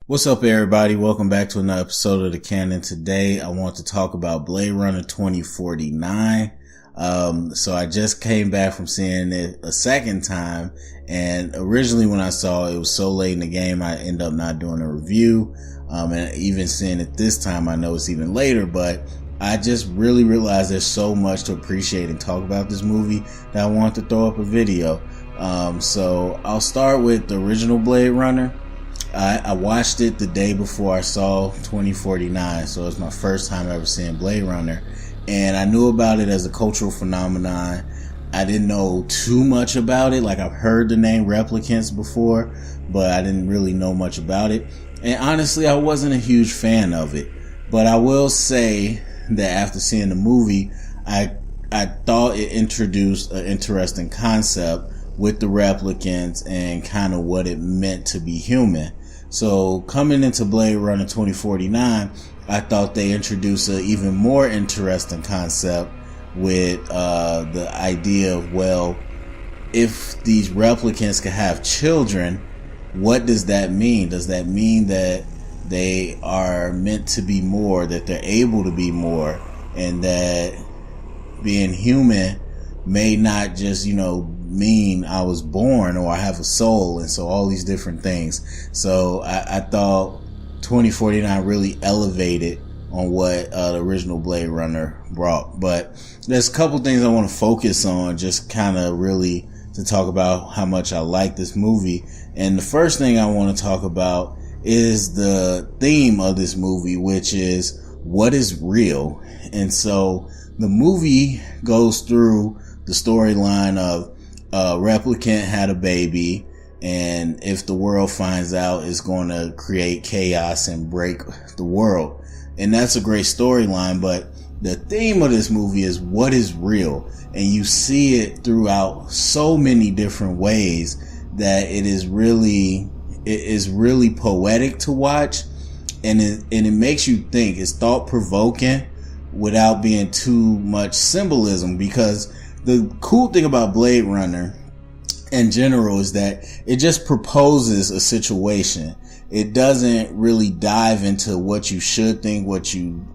What's up, everybody? Welcome back to another episode of The Canon. Today, I want to talk about Blade Runner 2049. So I just came back from seeing it a second time, and originally when I saw it, it was so late in the game, I ended up not doing a review. And even seeing it this time, I know it's even later, but I just really realized there's so much to appreciate and talk about this movie that I want to throw up a video. So I'll start with the original Blade Runner. I watched it the day before I saw 2049, so it's my first time ever seeing Blade Runner, and I knew about it as a cultural phenomenon. I didn't know too much about it. Like, I've heard the name replicants before, but I didn't really know much about it, and honestly I wasn't a huge fan of it. But I will say that after seeing the movie, I thought it introduced an interesting concept with the replicants and kind of what it meant to be human. So coming into Blade Runner 2049, I thought they introduced an even more interesting concept with the idea of, well, if these replicants could have children, what does that mean? Does that mean that they are meant to be more, that they're able to be more, and that being human may not just, mean I was born or I have a soul, and so all these different things. So I thought 2049 really elevated on what the original Blade Runner brought. But there's a couple things I want to focus on, just kind of really to talk about how much I like this movie. And the first thing I want to talk about is the theme of this movie, which is what is real. And so the movie goes through the storyline of replicant had a baby, and if the world finds out, it's going to create chaos and break the world. And that's a great storyline, but the theme of this movie is what is real. And you see it throughout so many different ways that it is really poetic to watch, and it makes you think. It's thought provoking without being too much symbolism, because the cool thing about Blade Runner in general is that it just proposes a situation. It doesn't really dive into what you should think, what you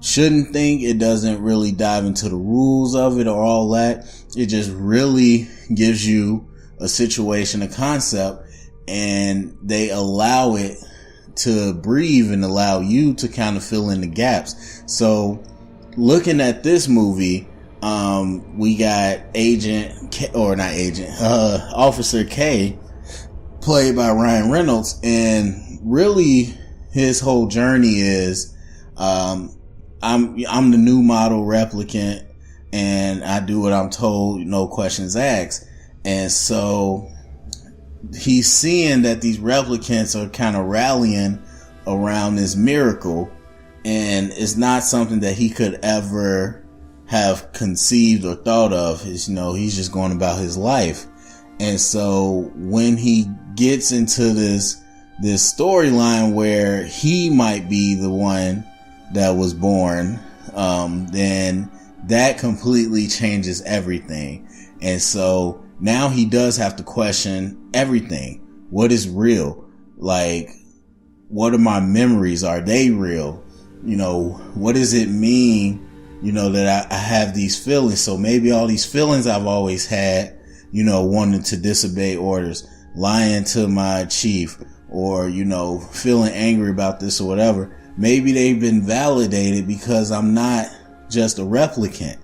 shouldn't think. It doesn't really dive into the rules of it or all that. It just really gives you a situation, a concept, and they allow it to breathe and allow you to kind of fill in the gaps. So looking at this movie, we got Officer K, played by Ryan Reynolds, and really his whole journey is, I'm the new model replicant, and I do what I'm told, no questions asked. And so he's seeing that these replicants are kind of rallying around this miracle, and it's not something that he could ever have conceived or thought of. He's just going about his life. And so when he gets into this storyline where he might be the one that was born, then that completely changes everything. And so now he does have to question everything. What is real? Like, what are my memories? Are they real? What does it mean, that I have these feelings? So maybe all these feelings I've always had, wanting to disobey orders, lying to my chief, or, feeling angry about this or whatever. Maybe they've been validated because I'm not just a replicant.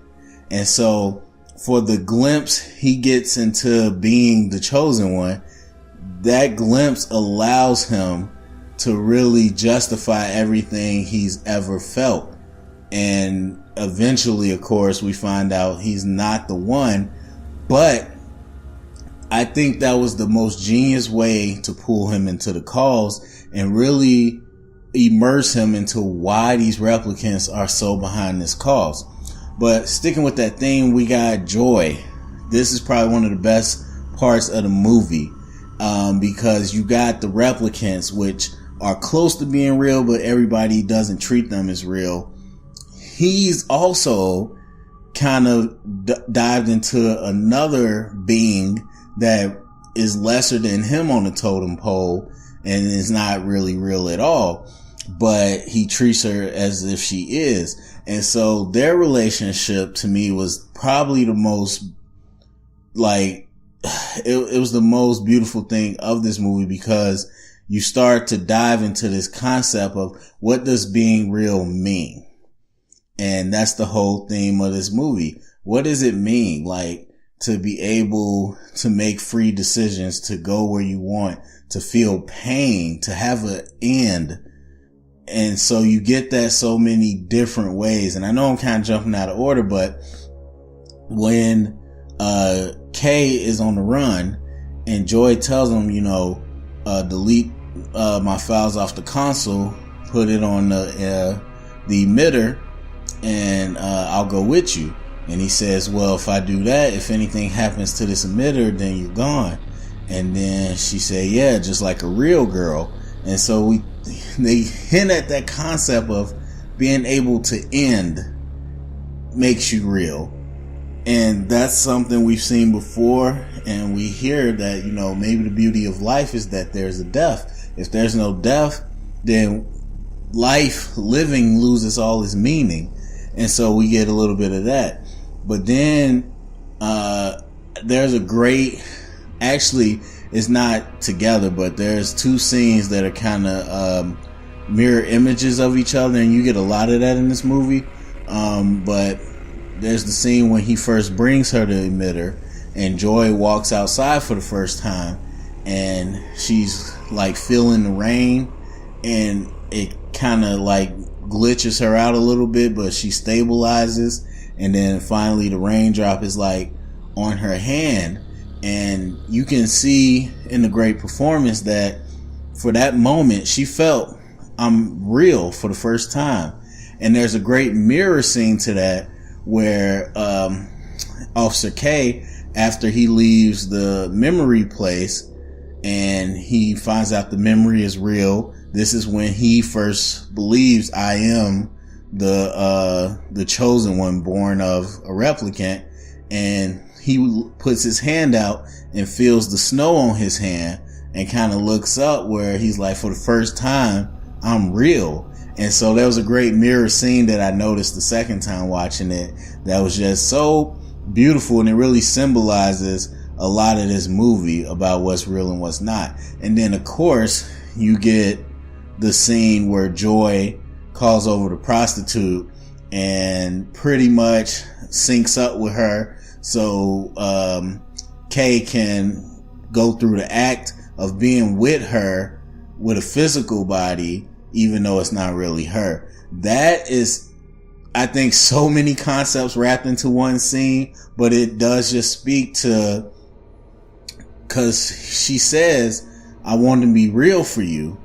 And so for the glimpse he gets into being the chosen one, that glimpse allows him to really justify everything he's ever felt. And eventually, of course, we find out he's not the one. But I think that was the most genius way to pull him into the cause and really immerse him into why these replicants are so behind this cause. But sticking with that theme, we got Joy. This is probably one of the best parts of the movie, because you got the replicants, which are close to being real, but everybody doesn't treat them as real. He's also kind of dived into another being that is lesser than him on the totem pole, and is not really real at all, but he treats her as if she is. And so their relationship to me was probably the most, like, it was the most beautiful thing of this movie, because you start to dive into this concept of what does being real mean? And that's the whole theme of this movie. What does it mean? Like, to be able to make free decisions, to go where you want, to feel pain, to have an end. And so you get that so many different ways. And I know I'm kind of jumping out of order, but when Kay is on the run and Joy tells him, delete my files off the console, put it on the emitter, and I'll go with you. And he says, well, if I do that, if anything happens to this emitter, then you're gone. And then she said, yeah, just like a real girl. And so they hint at that concept of being able to end makes you real. And that's something we've seen before. And we hear that, maybe the beauty of life is that there's a death. If there's no death, then living loses all its meaning. And so we get a little bit of that. But then there's a great, actually it's not together, but there's two scenes that are kind of mirror images of each other, and you get a lot of that in this movie. But there's the scene when he first brings her the emitter, and Joy walks outside for the first time, and she's like feeling the rain, and it kind of like glitches her out a little bit, but she stabilizes. And then finally the raindrop is like on her hand, and you can see in the great performance that for that moment she felt, I'm real for the first time. And there's a great mirror scene to that where Officer K, after he leaves the memory place and he finds out the memory is real, this is when he first believes, I am the chosen one, born of a replicant. And he puts his hand out and feels the snow on his hand and kind of looks up, where he's like, for the first time, I'm real. And so there was a great mirror scene that I noticed the second time watching it that was just so beautiful, and it really symbolizes a lot of this movie about what's real and what's not. And then of course you get the scene where Joy calls over the prostitute and pretty much syncs up with her, so Kay can go through the act of being with her with a physical body, even though it's not really her. That is, I think, so many concepts wrapped into one scene, but it does just speak to, because she says, I want to be real for you.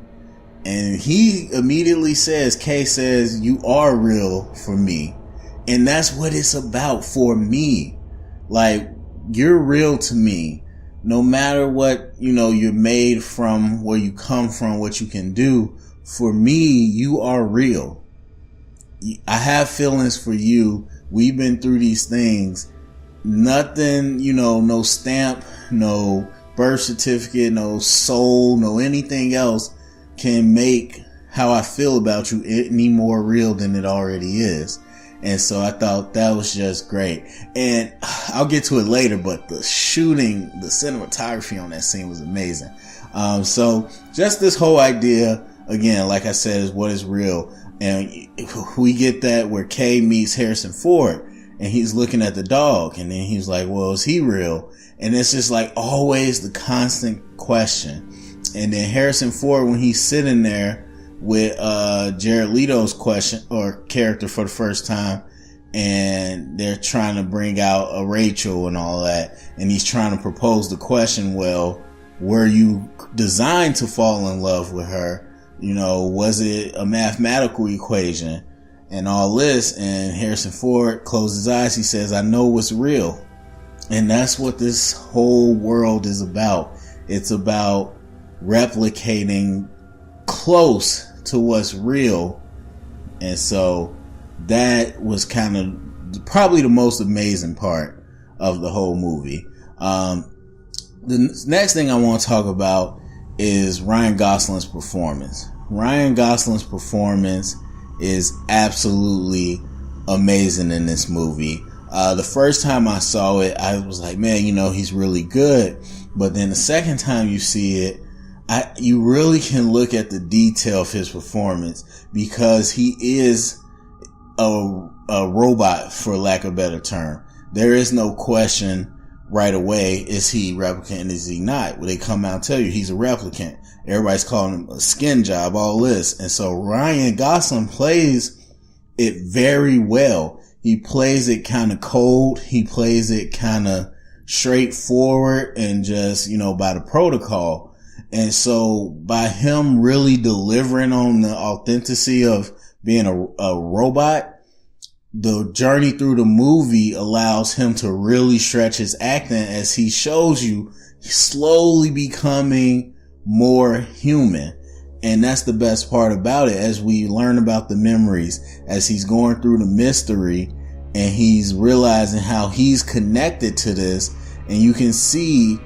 And he immediately says, Kay says, you are real for me. And that's what it's about for me. Like, you're real to me. No matter what, you're made from, where you come from, what you can do. For me, you are real. I have feelings for you. We've been through these things. Nothing, no stamp, no birth certificate, no soul, no anything else can make how I feel about you any more real than it already is. And so I thought that was just great. And I'll get to it later, but the shooting, the cinematography on that scene was amazing. So just this whole idea, again, like I said, is what is real. And we get that where Kay meets Harrison Ford and he's looking at the dog, and then he's like, well, is he real? And it's just like always the constant question. And then Harrison Ford, when he's sitting there with Jared Leto's character for the first time, and they're trying to bring out a Rachel and all that, and he's trying to propose the question, well, were you designed to fall in love with her? Was it a mathematical equation and all this? And Harrison Ford closes his eyes. He says, I know what's real. And that's what this whole world is about. It's about replicating close to what's real. And so that was kind of probably the most amazing part of the whole movie. The next thing I want to talk about is Ryan Gosling's performance. Ryan Gosling's performance is absolutely amazing in this movie. The first time I saw it, I was like, man, he's really good. But then the second time you see it, you really can look at the detail of his performance, because he is a robot, for lack of a better term. There is no question right away, is he replicant, is he not? Well, they come out and tell you he's a replicant. Everybody's calling him a skin job, all this. And so Ryan Gosling plays it very well. He plays it kind of cold. He plays it kind of straightforward and just, by the protocol. And so by him really delivering on the authenticity of being a robot, the journey through the movie allows him to really stretch his acting as he shows you slowly becoming more human. And that's the best part about it, as we learn about the memories, as he's going through the mystery and he's realizing how he's connected to this. And you can see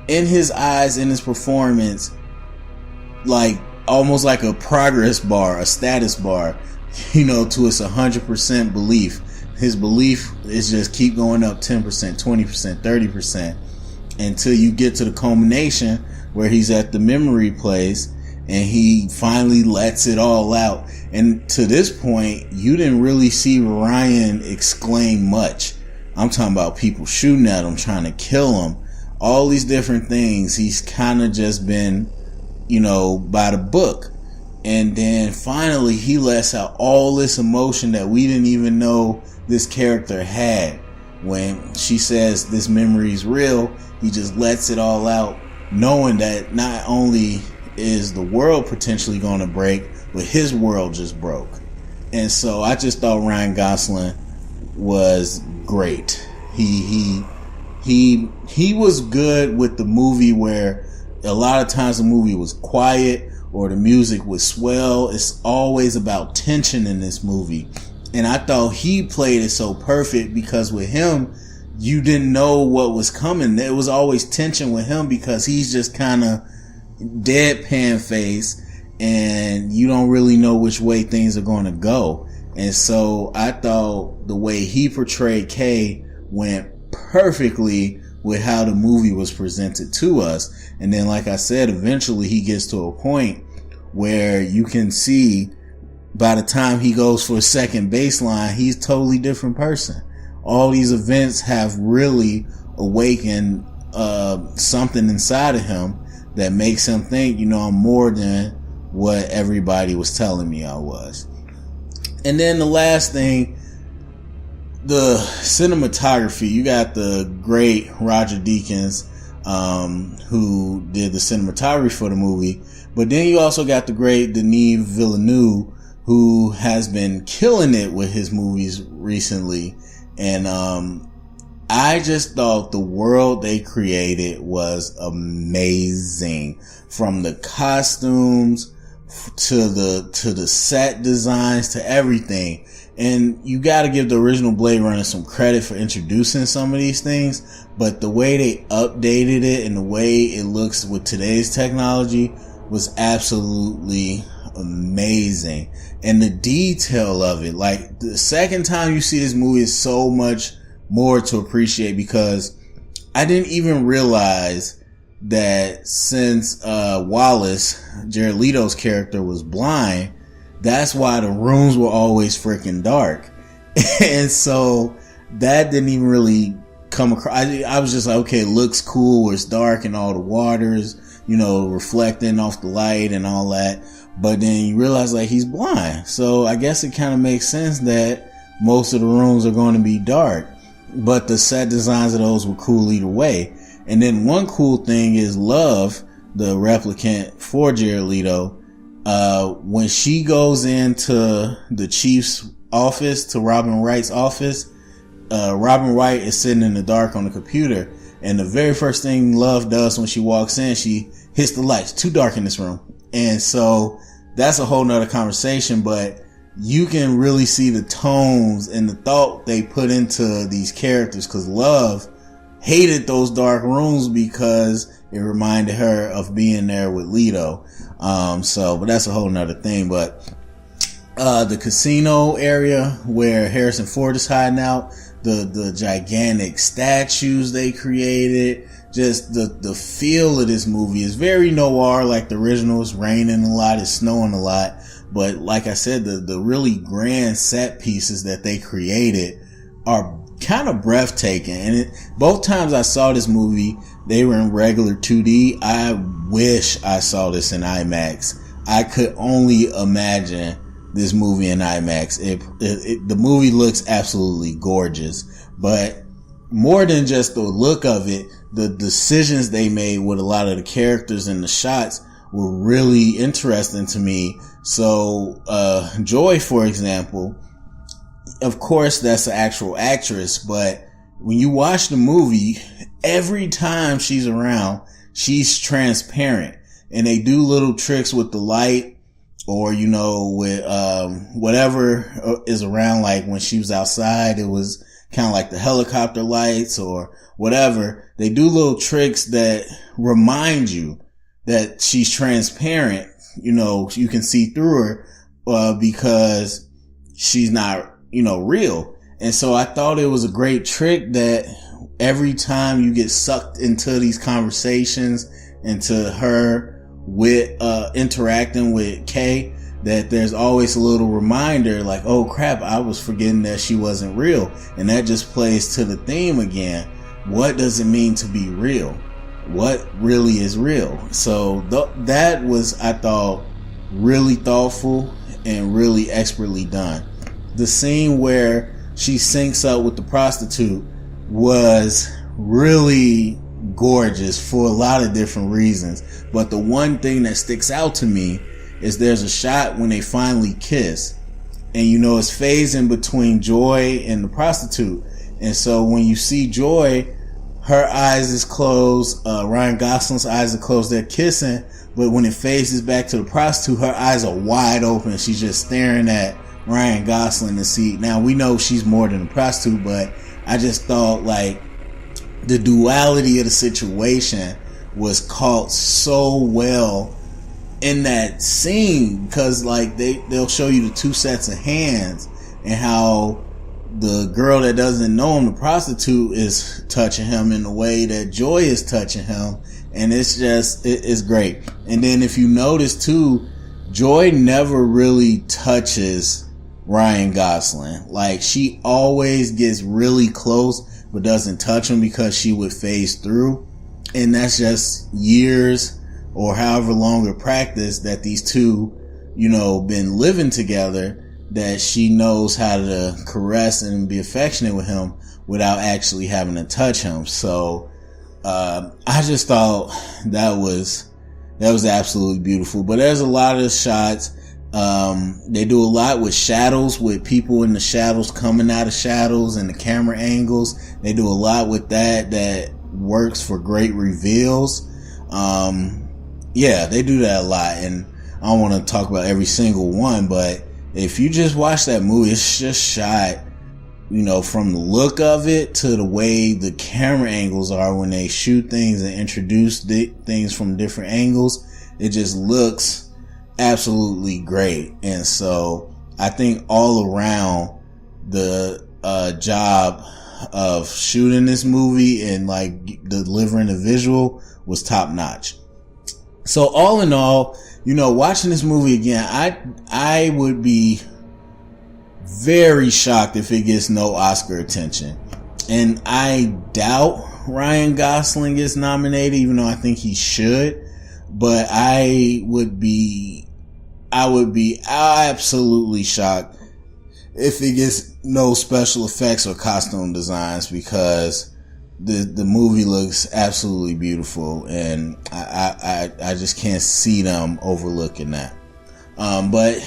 in his eyes, in his performance, like almost like a progress bar, a status bar, to its 100% belief. His belief is just keep going up 10%, 20%, 30% until you get to the culmination where he's at the memory place and he finally lets it all out. And to this point, you didn't really see Ryan exclaim much. I'm talking about people shooting at him, trying to kill him, all these different things. He's kind of just been, by the book. And then finally he lets out all this emotion that we didn't even know this character had. When she says this memory is real, he just lets it all out, knowing that not only is the world potentially going to break, but his world just broke. And so I just thought Ryan Gosling was great. He was good with the movie where a lot of times the movie was quiet or the music would swell. It's always about tension in this movie. And I thought he played it so perfect, because with him, you didn't know what was coming. There was always tension with him because he's just kind of deadpan face and you don't really know which way things are going to go. And so I thought the way he portrayed Kay went perfectly with how the movie was presented to us. And then, like I said, eventually he gets to a point where you can see by the time he goes for a second baseline, he's a totally different person. All these events have really awakened something inside of him that makes him think, I'm more than what everybody was telling me I was. And then the last thing, the cinematography. You got the great Roger Deakins, who did the cinematography for the movie. But then you also got the great Denis Villeneuve, who has been killing it with his movies recently. And I just thought the world they created was amazing, from the costumes to the set designs to everything. And you got to give the original Blade Runner some credit for introducing some of these things, but the way they updated it and the way it looks with today's technology was absolutely amazing. And the detail of it, like the second time you see this movie, is so much more to appreciate, because I didn't even realize that since Wallace, Jared Leto's character, was blind, that's why the rooms were always freaking dark. And so that didn't even really come across. I was just like, okay, it looks cool where it's dark and all the waters, reflecting off the light and all that. But then you realize like he's blind. So I guess it kind of makes sense that most of the rooms are going to be dark. But the set designs of those were cool either way. And then one cool thing is Love, the replicant for Jared Leto, when she goes into the chief's office, to Robin Wright's office, Robin Wright is sitting in the dark on the computer. And the very first thing Love does when she walks in, she hits the lights. Too dark in this room. And so that's a whole nother conversation, but you can really see the tones and the thought they put into these characters, because Love hated those dark rooms because it reminded her of being there with Leto. But that's a whole nother thing. But the casino area where Harrison Ford is hiding out, the gigantic statues they created, just the feel of this movie is very noir, like the original. It's raining a lot, it's snowing a lot, but like I said, the really grand set pieces that they created are kind of breathtaking. And both times I saw this movie, they were in regular 2D. I wish I saw this in IMAX. I could only imagine this movie in IMAX. The movie looks absolutely gorgeous, but more than just the look of it, the decisions they made with a lot of the characters and the shots were really interesting to me. So, Joy, for example, of course, that's an actual actress, but when you watch the movie, every time she's around, she's transparent, and they do little tricks with the light, or, you know, with, whatever is around. Like when she was outside, it was kind of like the helicopter lights or whatever. They do little tricks that remind you that she's transparent. You know, you can see through her, because she's not, you know, real. And so I thought it was a great trick that every time you get sucked into these conversations, into her with, interacting with Kay, that there's always a little reminder like, oh crap, I was forgetting that she wasn't real. And that just plays to the theme again. What does it mean to be real? What really is real? So that was, I thought, really thoughtful and really expertly done. The scene where she syncs up with the prostitute was really gorgeous for a lot of different reasons. But the one thing that sticks out to me is there's a shot when they finally kiss, and you know it's phasing between Joy and the prostitute. And so when you see Joy, her eyes is closed, Ryan Gosling's eyes are closed, they're kissing, but when it phases back to the prostitute, her eyes are wide open. She's just staring at Ryan Gosling to see. Now we know she's more than a prostitute, but I just thought like the duality of the situation was caught so well in that scene, because like they'll show you the two sets of hands and how the girl that doesn't know him, the prostitute, is touching him in the way that Joy is touching him. And it's just, it's great. And then if you notice too, Joy never really touches Ryan Gosling. Like she always gets really close but doesn't touch him because she would phase through. And that's just years or however long of practice that these two, you know, been living together, that she knows how to caress and be affectionate with him without actually having to touch him. So, I just thought that was absolutely beautiful. But there's a lot of shots. They do a lot with shadows, with people in the shadows coming out of shadows and the camera angles. They do a lot with that works for great reveals. Yeah, they do that a lot, and I don't want to talk about every single one, but if you just watch that movie, it's just shot, you know, from the look of it to the way the camera angles are when they shoot things and introduce things from different angles. It just looks absolutely great. And so I think all around the job of shooting this movie and like delivering the visual was top notch. So all in all, you know, watching this movie again, I would be very shocked if it gets no Oscar attention. And I doubt Ryan Gosling gets nominated, even though I think he should. But I would be absolutely shocked if it gets no special effects or costume designs, because the movie looks absolutely beautiful, and I just can't see them overlooking that. But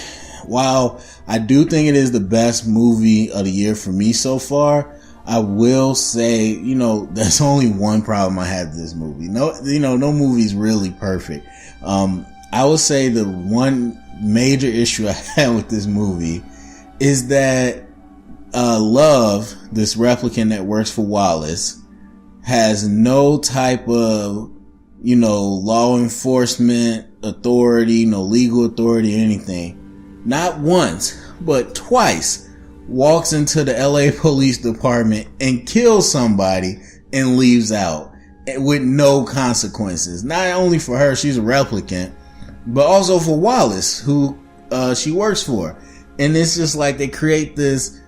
while I do think it is the best movie of the year for me so far, I will say, you know, there's only one problem I had with this movie. No movie is really perfect. I would say the one major issue I had with this movie is that Love, this replicant that works for Wallace, has no type of law enforcement authority, no legal authority, anything. Not once, but twice walks into the LA Police Department and kills somebody and leaves out with no consequences. Not only for her, she's a replicant, but also for Wallace, who she works for. And it's just like they create this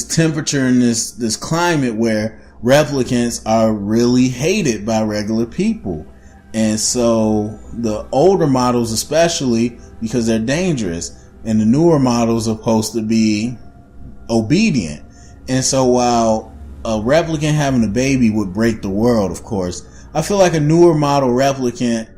temperature and this climate where replicants are really hated by regular people. And so the older models, especially, because they're dangerous, and the newer models are supposed to be obedient. And so while a replicant having a baby would break the world, of course, I feel like a newer model replicant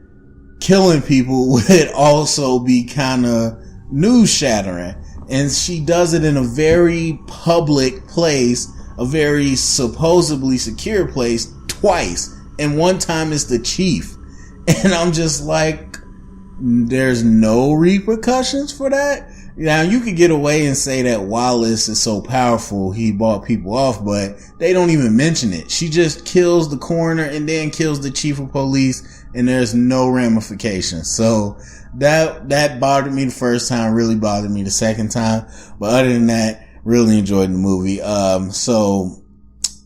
killing people would also be kind of news shattering. And she does it in a very public place, a very supposedly secure place, twice. And one time it's the chief. And I'm just like, there's no repercussions for that? Now, you could get away and say that Wallace is so powerful, he bought people off, but they don't even mention it. She just kills the coroner and then kills the chief of police, and there's no ramifications. So that bothered me the first time, really bothered me the second time. But other than that, really enjoyed the movie. So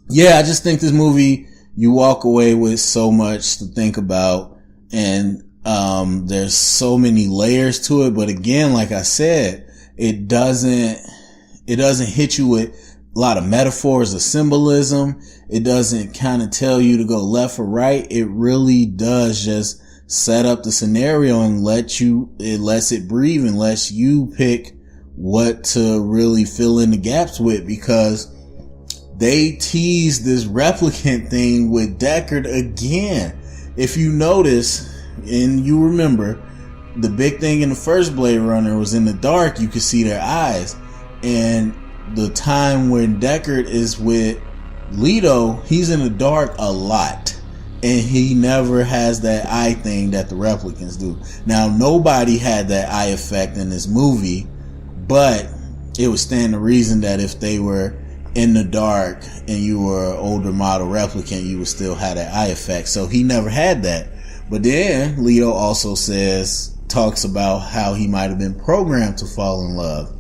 yeah, I just think this movie, you walk away with so much to think about, and there's so many layers to it. But again, like I said, it doesn't hit you with a lot of metaphors or symbolism. It doesn't kind of tell you to go left or right. It really does just set up the scenario and it lets it breathe and lets you pick what to really fill in the gaps with, because they tease this replicant thing with Deckard again. If you notice, and you remember, the big thing in the first Blade Runner was in the dark, you could see their eyes. And the time when Deckard is with Leto, he's in the dark a lot. And he never has that eye thing that the replicants do. Now, nobody had that eye effect in this movie, but it would stand to reason that if they were in the dark and you were an older model replicant, you would still have that eye effect. So he never had that. But then Leto also talks about how he might have been programmed to fall in love.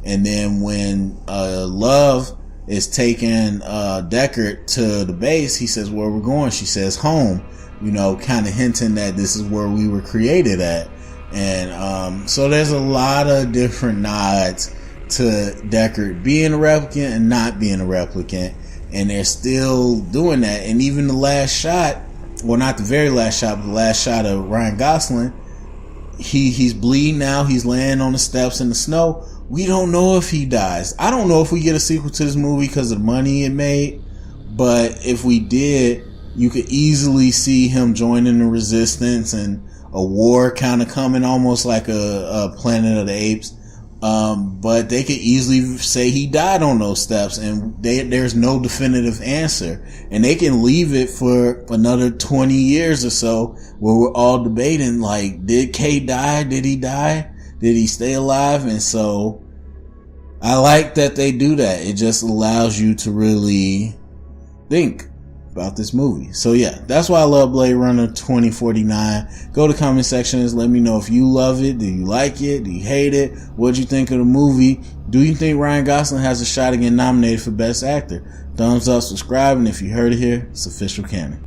And then when Love is taking Deckard to the base, he says, "Where we're going?" She says, "Home," kind of hinting that this is where we were created at. And so there's a lot of different nods to Deckard being a replicant and not being a replicant. And they're still doing that. And even the last shot, well, not the very last shot, but the last shot of Ryan Gosling, he's bleeding now. He's laying on the steps in the snow. We don't know if he dies. I don't know if we get a sequel to this movie because of the money it made. But if we did, you could easily see him joining the Resistance and a war kind of coming, almost like a Planet of the Apes. But they could easily say he died on those steps, and there's no definitive answer. And they can leave it for another 20 years or so where we're all debating, like, did K die? Did he die? Did he stay alive? And so I like that they do that. It just allows you to really think about this movie. So yeah, that's why I love Blade Runner 2049. Go to the comment sections. Let me know if you love it. Do you like it? Do you hate it? What'd you think of the movie? Do you think Ryan Gosling has a shot at getting nominated for Best Actor? Thumbs up, subscribe, and if you heard it here, it's official canon.